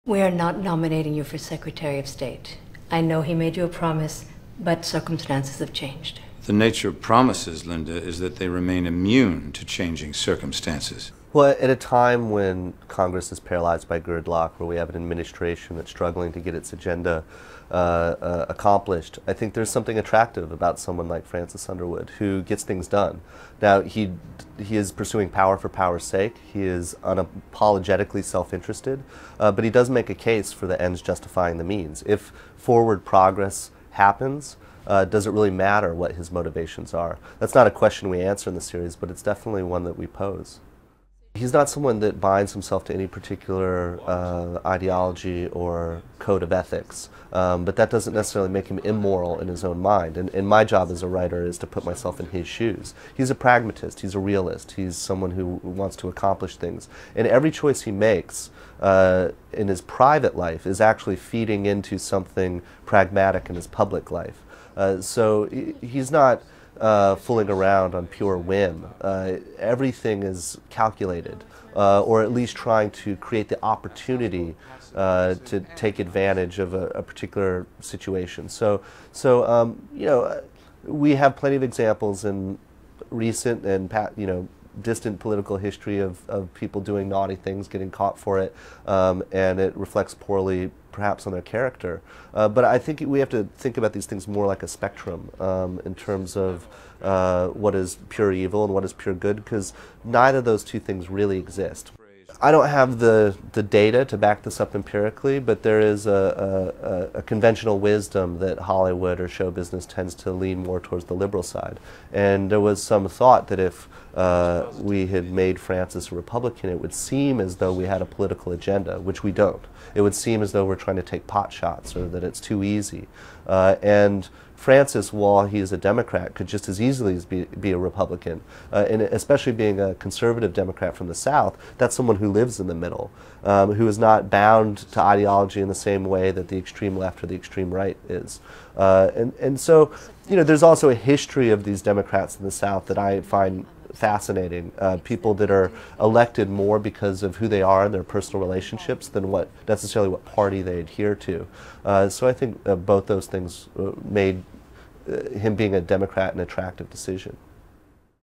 We are not nominating you for Secretary of State. I know he made you a promise, but circumstances have changed. The nature of promises, Linda, is that they remain immune to changing circumstances. Well, at a time when Congress is paralyzed by gridlock, where we have an administration that's struggling to get its agenda accomplished, I think there's something attractive about someone like Francis Underwood, who gets things done. Now, he is pursuing power for power's sake. He is unapologetically self-interested, but he does make a case for the ends justifying the means. If forward progress happens, does it really matter what his motivations are? That's not a question we answer in the series, but it's definitely one that we pose. He's not someone that binds himself to any particular ideology or code of ethics, but that doesn't necessarily make him immoral in his own mind. And my job as a writer is to put myself in his shoes. He's a pragmatist, he's a realist, he's someone who wants to accomplish things. And every choice he makes in his private life is actually feeding into something pragmatic in his public life. So he's not fooling around on pure whim. Everything is calculated, or at least trying to create the opportunity to take advantage of a particular situation. So you know, we have plenty of examples in recent and distant political history of people doing naughty things, getting caught for it, and it reflects poorly perhaps on their character. But I think we have to think about these things more like a spectrum in terms of what is pure evil and what is pure good, because neither of those two things really exist. I don't have the data to back this up empirically, but there is a conventional wisdom that Hollywood or show business tends to lean more towards the liberal side. And there was some thought that if we had made Francis a Republican, it would seem as though we had a political agenda, which we don't. It would seem as though we're trying to take pot shots, or that it's too easy. And Francis, while he is a Democrat, could just as easily be a Republican. And especially being a conservative Democrat from the South, that's someone who lives in the middle, who is not bound to ideology in the same way that the extreme left or the extreme right is. And so, you know, there's also a history of these Democrats in the South that I find fascinating. People that are elected more because of who they are and their personal relationships than necessarily what party they adhere to. So I think both those things made him being a Democrat an attractive decision.